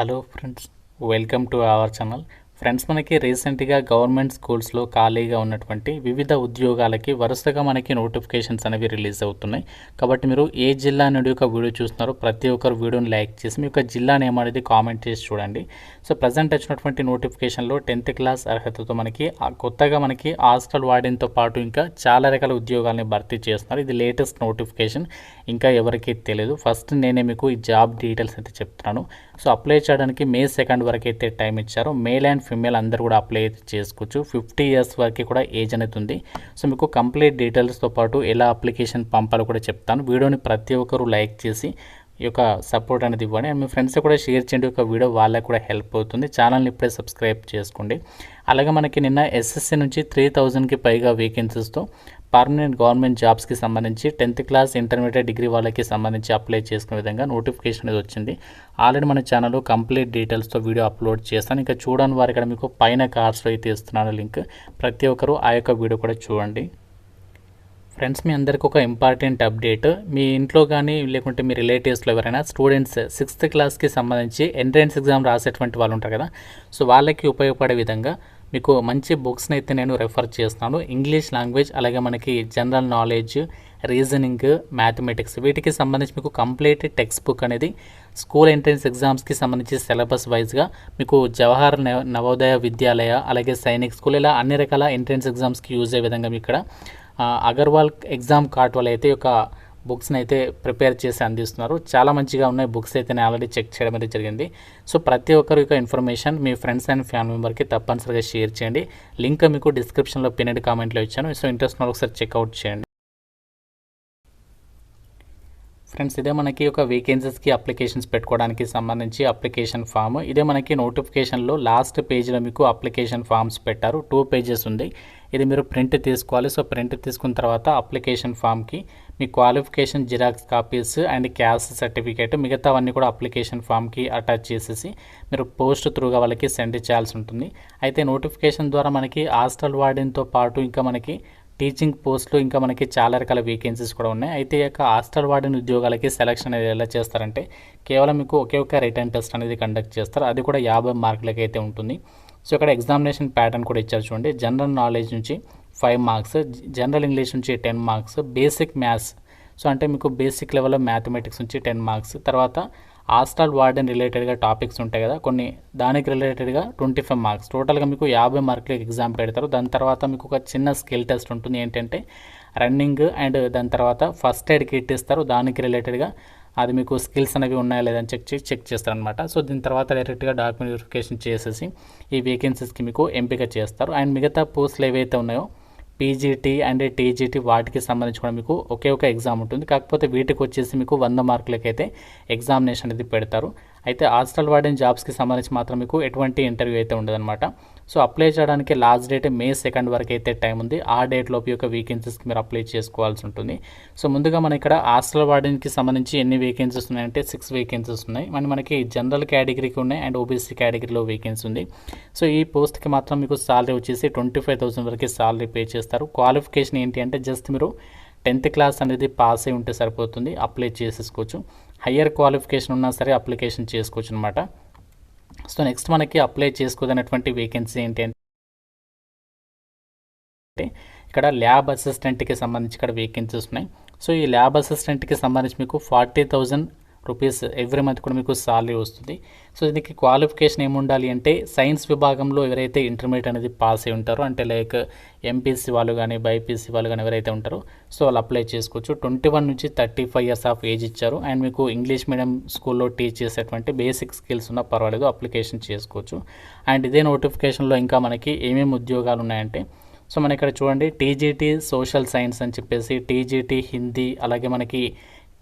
Hello friends, welcome to our channel. Friends, మనకి రీసెంట్గా government స్కూల్స్లో ఖాళీగా ఉన్నటువంటి వివిధ ఉద్యోగాలకి వరుసగా మనకి నోటిఫికేషన్స్ అనేవి రిలీజ్ అవుతున్నాయి. కాబట్టి మీరు ఏ జిల్లా నుండి ఒక వీడియో చూస్తున్నారో ప్రతి ఒక్కరు వీడియోని లైక్ చేసి మీ యొక్క జిల్లా నేమ్ అనేది కామెంట్ చేసి చూడండి. సో ప్రజెంట్ వచ్చినటువంటి నోటిఫికేషన్లో 10th క్లాస్ అర్హతతో మనకి కొత్తగా మనకి హాస్టల్ వార్డెన్తో పాటు ఇంకా చాలా రకాల ఉద్యోగాలని భర్తీ చేస్తున్నారు. ఇది లేటెస్ట్ నోటిఫికేషన్, ఇంకా ఎవరికీ తెలియదు. ఫస్ట్ నేనే మీకు ఈ జాబ్ డీటెయిల్స్ అయితే చెప్తున్నాను. సో అప్లై చేయడానికి May 2 వరకు అయితే టైం ఇచ్చారు. మేల్ అండ్ ఫిమేల్ అందరూ కూడా అప్లై అయితే చేసుకోవచ్చు. 50 years వరకు కూడా ఏజ్ అనేది ఉంది. సో మీకు కంప్లీట్ డీటెయిల్స్తో పాటు ఎలా అప్లికేషన్ పంపాలో కూడా చెప్తాను. వీడియోని ప్రతి ఒక్కరు లైక్ చేసి ఈ యొక్క సపోర్ట్ అనేది ఇవ్వండి. అండ్ మీ ఫ్రెండ్స్ కూడా షేర్ చేయండి. ఒక వీడియో వాళ్ళకి కూడా హెల్ప్ అవుతుంది. ఛానల్ని ఇప్పుడే సబ్స్క్రైబ్ చేసుకోండి. అలాగే మనకి నిన్న SSC నుంచి 3000కి పైగా వేకెన్సీస్తో పర్మనెంట్ గవర్నమెంట్ జాబ్స్కి సంబంధించి 10th క్లాస్ ఇంటర్మీడియట్ డిగ్రీ వాళ్ళకి సంబంధించి అప్లై చేసుకునే విధంగా నోటిఫికేషన్ అనేది వచ్చింది. ఆల్రెడీ మన ఛానల్లో కంప్లీట్ డీటెయిల్స్తో వీడియో అప్లోడ్ చేస్తాను. ఇంకా చూడని వారు ఇక్కడ మీకు పైన కార్డ్స్లో అయితే ఇస్తున్నాను లింక్. ప్రతి ఒక్కరు ఆ యొక్క వీడియో కూడా చూడండి. ఫ్రెండ్స్, మీ అందరికీ ఒక ఇంపార్టెంట్ అప్డేట్. మీ ఇంట్లో కానీ లేకుంటే మీ రిలేటివ్స్లో ఎవరైనా స్టూడెంట్స్ 6th క్లాస్కి సంబంధించి ఎంట్రన్స్ ఎగ్జామ్ రాసేటువంటి వాళ్ళు ఉంటారు కదా, సో వాళ్ళకి ఉపయోగపడే విధంగా మీకు మంచి బుక్స్ని అయితే నేను రెఫర్ చేస్తున్నాను. ఇంగ్లీష్ లాంగ్వేజ్, అలాగే మనకి జనరల్ నాలెడ్జ్, రీజనింగ్, మ్యాథమెటిక్స్, వీటికి సంబంధించి మీకు కంప్లీట్ టెక్స్ట్ బుక్ అనేది స్కూల్ ఎంట్రన్స్ ఎగ్జామ్స్కి సంబంధించి సిలబస్ వైజ్గా మీకు జవహర్ నవోదయ విద్యాలయ, అలాగే సైనిక్ స్కూల్, ఇలా అన్ని రకాల ఎంట్రన్స్ ఎగ్జామ్స్కి యూజ్ అయ్యే విధంగా మీకు ఇక్కడ అగర్వాల్ ఎగ్జామ్ కార్ట్ వాళ్ళు అయితే ఒక బుక్స్ని అయితే ప్రిపేర్ చేసి అందిస్తున్నారు. చాలా మంచిగా ఉన్నాయి బుక్స్ అయితే నేను ఆల్రెడీ చెక్ చేయడం అయితే జరిగింది. సో ప్రతి ఒక్కరు యొక్క ఇన్ఫర్మేషన్ మీ ఫ్రెండ్స్ అండ్ ఫ్యామిలీ మెంబర్కి తప్పనిసరిగా షేర్ చేయండి. లింక్ మీకు డిస్క్రిప్షన్లో పిన్నెడ్ కామెంట్లో ఇచ్చాను. సో ఇంట్రెస్ట్ ఉన్న ఒకసారి చెక్అవుట్ చేయండి. ఫ్రెండ్స్, ఇదే మనకి ఒక వేకెన్సీస్కి అప్లికేషన్స్ పెట్టుకోవడానికి సంబంధించి అప్లికేషన్ ఫామ్. ఇదే మనకి నోటిఫికేషన్లో లాస్ట్ పేజ్లో మీకు అప్లికేషన్ ఫామ్స్ పెట్టారు. 2 pages ఉంది. ఇది మీరు ప్రింట్ తీసుకోవాలి. సో ప్రింట్ తీసుకున్న తర్వాత అప్లికేషన్ ఫామ్కి మీ qualification xerox copies and caste certificate, మిగతావన్నీ కూడా అప్లికేషన్ ఫామ్కి అటాచ్ చేసేసి మీరు పోస్ట్ త్రూగా వాళ్ళకి సెండ్ చేయాల్సి ఉంటుంది. అయితే నోటిఫికేషన్ ద్వారా మనకి హాస్టల్ వార్డెన్తో పాటు ఇంకా మనకి టీచింగ్ పోస్టులు, ఇంకా మనకి చాలా రకాల వేకెన్సీస్ కూడా ఉన్నాయి. అయితే ఈ యొక్క హాస్టల్ వార్డెన్ ఉద్యోగాలకి సెలక్షన్ అనేది ఎలా చేస్తారంటే కేవలం మీకు ఒకే ఒక రిటర్న్ టెస్ట్ అనేది కండక్ట్ చేస్తారు. అది కూడా 50 మార్కులకి అయితే ఉంటుంది. సో ఇక్కడ ఎగ్జామినేషన్ ప్యాటర్న్ కూడా ఇచ్చారు చూడండి. జనరల్ నాలెడ్జ్ నుంచి 5 మార్క్స్, జనరల్ ఇంగ్లీష్ నుంచి 10 మార్క్స్, బేసిక్ మ్యాథ్స్, సో అంటే మీకు బేసిక్ లెవెల్లో మ్యాథమెటిక్స్ నుంచి 10 మార్క్స్, తర్వాత హాస్టల్ వార్డెన్ రిలేటెడ్గా టాపిక్స్ ఉంటాయి కదా కొన్ని, దానికి రిలేటెడ్గా 25 మార్క్స్, టోటల్గా మీకు 50 మార్కులకి ఎగ్జామ్ పెడతారు. దాని తర్వాత మీకు ఒక చిన్న స్కిల్ టెస్ట్ ఉంటుంది. ఏంటంటే రన్నింగ్ అండ్ దాని తర్వాత ఫస్ట్ ఎయిడ్ కిట్ ఇస్తారు. దానికి రిలేటెడ్గా అది మీకు స్కిల్స్ అనేవి ఉన్నాయా లేదని చెక్ చేస్తారనమాట. సో దీని తర్వాత డైరెక్ట్గా డాక్యుమెంట్ వెరిఫికేషన్ చేసేసి ఈ వేకెన్సీస్కి మీకు ఎంపిక చేస్తారు. అండ్ మిగతా పోస్టులు ఏవైతే ఉన్నాయో పీజీటీ అండ్ టీజీటీ వాటికి సంబంధించి కూడా మీకు ఒకే ఒక ఎగ్జామ్ ఉంటుంది. కాకపోతే వీటికి వచ్చేసి మీకు 100 మార్కులకైతే ఎగ్జామినేషన్ అనేది పెడతారు. అయితే హాస్టల్ వార్డెన్ జాబ్స్కి సంబంధించి మాత్రం మీకు ఎటువంటి ఇంటర్వ్యూ అయితే ఉండదన్నమాట. సో అప్లై చేయడానికి లాస్ట్ డేట్ May 2 వరకు అయితే టైం ఉంది. ఆ డేట్లోపు యొక్క వేకెన్సీస్కి మీరు అప్లై చేసుకోవాల్సి ఉంటుంది. సో ముందుగా మన ఇక్కడ హాస్టల్ వార్డెన్కి సంబంధించి ఎన్ని వేకెన్సీస్ ఉన్నాయంటే 6 వేకెన్సీస్ ఉన్నాయి. మనకి జనరల్ కేటగిరీకి ఉన్నాయి అండ్ ఓబీసీ కేటగిరీలో వేకెన్సీ ఉంది. సో ఈ పోస్ట్కి మాత్రం మీకు సాలరీ వచ్చేసి 25,000 వరకు సాలరీ పే చేస్తారు. క్వాలిఫికేషన్ ఏంటి అంటే జస్ట్ మీరు 10th క్లాస్ అనేది పాస్ అయి ఉంటే సరిపోతుంది, అప్లై చేసేసుకోవచ్చు. హయ్యర్ క్వాలిఫికేషన్ ఉన్నా సరే అప్లికేషన్ చేసుకోవచ్చు అనమాట. సో నెక్స్ట్ మనకి అప్లై చేసుకోదన్నటువంటి వేకెన్సీ ఏంటి అంటే ఇక్కడ ల్యాబ్ అసిస్టెంట్కి సంబంధించి ఇక్కడ వేకెన్సీస్ ఉన్నాయి. సో ఈ ల్యాబ్ అసిస్టెంట్కి సంబంధించి మీకు 40,000 రూపీస్ ఎవ్రీ మంత్ కూడా మీకు సాలరీ వస్తుంది. సో దీనికి క్వాలిఫికేషన్ ఏముండాలి అంటే సైన్స్ విభాగంలో ఎవరైతే ఇంటర్మీడియట్ అనేది పాస్ అయి ఉంటారో, అంటే లైక్ ఎంపీసీ వాళ్ళు కానీ బైపీసీ వాళ్ళు కానీ ఎవరైతే ఉంటారో సో వాళ్ళు అప్లై చేసుకోవచ్చు. 21 నుంచి 35 years ఆఫ్ ఏజ్ ఇచ్చారు. అండ్ మీకు ఇంగ్లీష్ మీడియం స్కూల్లో టీచ్ చేసేటువంటి బేసిక్ స్కిల్స్ ఉన్నా పర్వాలేదు, అప్లికేషన్ చేసుకోవచ్చు. అండ్ ఇదే నోటిఫికేషన్లో ఇంకా మనకి ఏమేమి ఉద్యోగాలు ఉన్నాయంటే సో మన ఇక్కడ చూడండి, టీజీటీ సోషల్ సైన్స్ అని చెప్పేసి, టీజీటీ హిందీ, అలాగే మనకి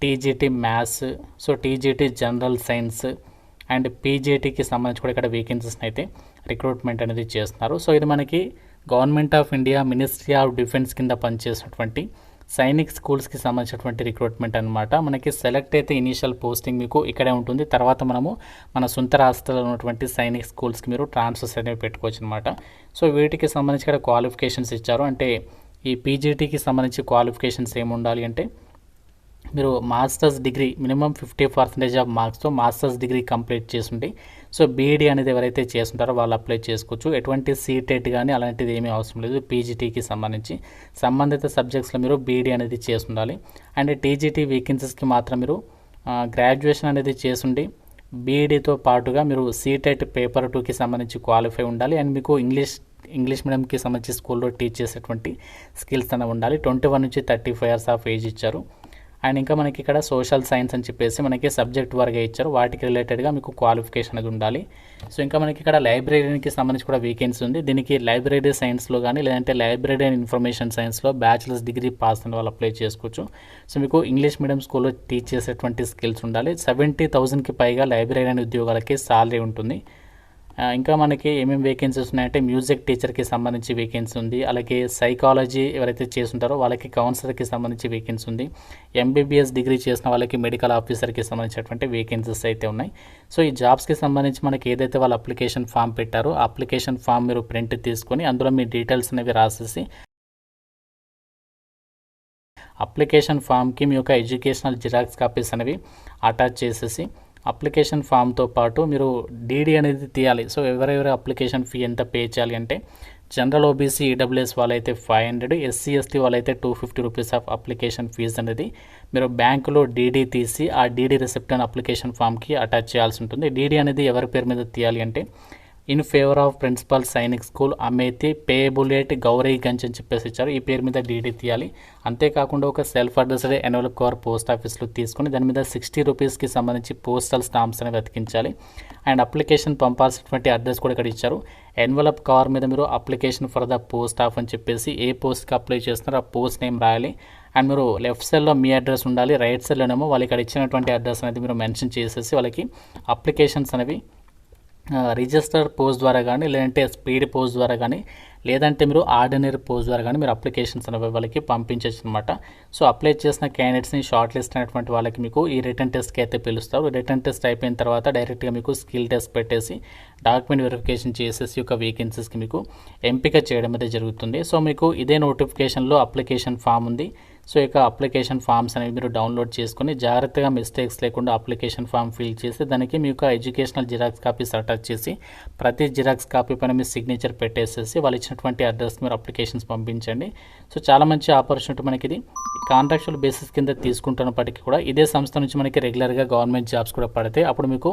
TGT maths, so TGT general science and పీజీటీకి సంబంధించి కూడా ఇక్కడ వేకెన్సీస్ని అయితే రిక్రూట్మెంట్ అనేది చేస్తున్నారు. సో ఇది మనకి government of India ministry of defence కింద పనిచేసినటువంటి సైనిక్ స్కూల్స్కి సంబంధించినటువంటి రిక్రూట్మెంట్ అనమాట. మనకి సెలెక్ట్ అయితే ఇనీషియల్ పోస్టింగ్ మీకు ఇక్కడే ఉంటుంది. తర్వాత మనము మన సొంత రాష్ట్రాల్లో ఉన్నటువంటి సైనిక్ స్కూల్స్కి మీరు ట్రాన్స్ఫర్స్ అనేవి పెట్టుకోవచ్చు అనమాట. సో వీటికి సంబంధించి ఇక్కడ క్వాలిఫికేషన్స్ ఇచ్చారు. అంటే ఈ పీజీటీకి సంబంధించి క్వాలిఫికేషన్స్ ఏమి ఉండాలి అంటే మీరు మాస్టర్స్ డిగ్రీ మినిమం 50% ఆఫ్ మార్క్స్తో మాస్టర్స్ డిగ్రీ కంప్లీట్ చేసుండి సో బీఈడీ అనేది ఎవరైతే చేస్తుంటారో వాళ్ళు అప్లై చేసుకోవచ్చు. ఎటువంటి సీటెట్ కానీ అలాంటిది ఏమీ అవసరం లేదు. పీజీటీకి సంబంధించి సంబంధిత సబ్జెక్ట్స్లో మీరు బీఈడీ అనేది చేస్తుండాలి. అండ్ టీజీటీ వేకెన్సీస్కి మాత్రం మీరు గ్రాడ్యుయేషన్ అనేది చేసుండి బీఈడీతో పాటుగా మీరు సీటెట్ పేపర్ 2కి సంబంధించి క్వాలిఫై ఉండాలి. అండ్ మీకు ఇంగ్లీష్ మీడియంకి సంబంధించి స్కూల్లో టీచ్ చేసేటువంటి స్కిల్స్ అనేవి ఉండాలి. 21 నుంచి 35 ఇయర్స్ ఆఫ్ ఏజ్ ఇచ్చారు. అండ్ ఇంకా మనకి ఇక్కడ సోషల్ సైన్స్ అని చెప్పేసి మనకి సబ్జెక్ట్ వరకే ఇచ్చారు. వాటికి రిలేటెడ్గా మీకు క్వాలిఫికేషన్ అనేది ఉండాలి. సో ఇంకా మనకి ఇక్కడ లైబ్రరీకి సంబంధించి కూడా వేకెన్సీ ఉంది. దీనికి లైబ్రరీ సైన్స్లో కానీ లేదంటే లైబ్రరీ అండ్ ఇన్ఫర్మేషన్ సైన్స్లో బ్యాచిలర్స్ డిగ్రీ పాస్ అయిన వాళ్ళు అప్లై చేసుకోవచ్చు. సో మీకు ఇంగ్లీష్ మీడియం స్కూల్లో టీచ్ చేసేటువంటి స్కిల్స్ ఉండాలి. 70,000కి పైగా లైబ్రరీ అండ్ ఉద్యోగాలకి సాలరీ ఉంటుంది. ఇంకా మనకి ఏమేమి వేకెన్సీస్ ఉన్నాయంటే మ్యూజిక్ టీచర్కి సంబంధించి వేకెన్సీ ఉంది. అలాగే సైకాలజీ ఎవరైతే చేస్తుంటారో వాళ్ళకి కౌన్సిలర్కి సంబంధించి వేకెన్సీ ఉంది. ఎంబీబీఎస్ డిగ్రీ చేసిన వాళ్ళకి మెడికల్ ఆఫీసర్కి సంబంధించినటువంటి వేకెన్సీస్ అయితే ఉన్నాయి. సో ఈ జాబ్స్కి సంబంధించి మనకి ఏదైతే వాళ్ళు అప్లికేషన్ ఫామ్ పెట్టారో ఆ అప్లికేషన్ ఫామ్ మీరు ప్రింట్ తీసుకొని అందులో మీ డీటెయిల్స్ అనేవి రాసేసి అప్లికేషన్ ఫామ్కి మీ యొక్క ఎడ్యుకేషనల్ జిరాక్స్ కాపీస్ అనేవి అటాచ్ చేసేసి అప్లికేషన్ ఫామ్తో పాటు మీరు డీడీ అనేది తీయాలి. సో ఎవరెవరు అప్లికేషన్ ఫీ ఎంత పే చేయాలి అంటే జనరల్ ఓబీసీ ఈడబ్ల్యూఎస్ వాళ్ళైతే 500, ఎస్సీ ఎస్టీ వాళ్ళైతే 250 రూపీస్ ఆఫ్ అప్లికేషన్ ఫీజు అనేది మీరు బ్యాంకులో డీడీ తీసి ఆ డీడీ రిసిప్ట్ అని అప్లికేషన్ ఫామ్కి అటాచ్ చేయాల్సి ఉంటుంది. డీడీ అనేది ఎవరి పేరు మీద తీయాలి అంటే in favour of principal Sainik school Amethi payable at Gauriganj అని చెప్పేసి ఇచ్చారు. ఈ పేరు మీద డీడీ తీయాలి. అంతేకాకుండా ఒక self addressed envelope cover post ఆఫీస్లో తీసుకొని దాని మీద 60 రూపీస్కి సంబంధించి పోస్టల్ స్టాంప్స్ అనేవి అతికించాలి. అండ్ అప్లికేషన్ పంపాల్సినటువంటి అడ్రస్ కూడా ఇక్కడ ఇచ్చారు. ఎన్వలప్ కవర్ మీద మీరు application for the post of అని చెప్పేసి ఏ పోస్ట్కి అప్లై చేస్తున్నారో ఆ పోస్ట్ నేమ్ రాయాలి. అండ్ మీరు లెఫ్ట్ సైడ్లో మీ అడ్రస్ ఉండాలి, రైట్ సైడ్లోనేమో వాళ్ళు ఇక్కడ ఇచ్చినటువంటి అడ్రస్ అనేది మీరు మెన్షన్ చేసేసి వాళ్ళకి అప్లికేషన్స్ అనేవి రిజిస్టర్డ్ పోస్ట్ ద్వారా కానీ లేదంటే స్పీడ్ పోస్ట్ ద్వారా కానీ లేదంటే మీరు ఆర్డినరీ పోస్ట్ ద్వారా కానీ మీరు అప్లికేషన్స్ అనేవి వాళ్ళకి పంపించవచ్చు అనమాట. సో అప్లై చేసిన క్యాండిడేట్స్ని షార్ట్ లిస్ట్ అయినటువంటి వాళ్ళకి మీకు ఈ రిటర్న్ టెస్ట్కి అయితే పిలుస్తారు. రిటర్న్ టెస్ట్ అయిపోయిన తర్వాత డైరెక్ట్గా మీకు స్కిల్ టెస్ట్ పెట్టేసి డాక్యుమెంట్ వెరిఫికేషన్ చేసేసి యొక్క వేకెన్సీస్కి మీకు ఎంపిక చేయడం అయితే జరుగుతుంది. సో మీకు ఇదే నోటిఫికేషన్లో అప్లికేషన్ ఫామ్ ఉంది. సో ఇక అప్లికేషన్ ఫామ్స్ అనేవి మీరు డౌన్లోడ్ చేసుకొని జాగ్రత్తగా మిస్టేక్స్ లేకుండా అప్లికేషన్ ఫామ్ ఫిల్ చేసి దానికి మీ యొక్క ఎడ్యుకేషనల్ జిరాక్స్ కాపీస్ అటాచ్ చేసి ప్రతి జిరాక్స్ కాపీ పైన మీ సిగ్నేచర్ పెట్టేసేసి వాళ్ళు ఇచ్చినటువంటి అడ్రస్కి మీరు అప్లికేషన్స్ పంపించండి. సో చాలా మంచి ఆపర్చునిటీ మనకి ఇది. కాంట్రాక్చువల్ బేసిస్ కింద తీసుకుంటున్నప్పటికీ కూడా ఇదే సంస్థ నుంచి మనకి రెగ్యులర్గా గవర్నమెంట్ జాబ్స్ కూడా పడితే అప్పుడు మీకు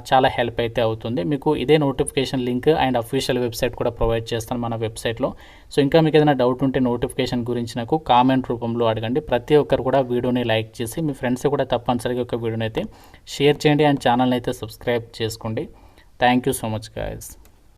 చాలా హెల్ప్ అయితే అవుతుంది. మీకు ఇదే notification link and official website కూడా ప్రొవైడ్ చేస్తాను మన వెబ్సైట్లో. సో ఇంకా మీకు ఏదైనా డౌట్ ఉంటే నోటిఫికేషన్ గురించి నాకు కామెంట్ రూపంలో అడగండి. ప్రతి ఒక్కరు కూడా వీడియోని లైక్ చేసి మీ ఫ్రెండ్స్ కూడా తప్పనిసరిగా ఒక వీడియోని అయితే షేర్ చేయండి అండ్ ఛానల్ని అయితే సబ్స్క్రైబ్ చేసుకోండి. Thank you so much guys.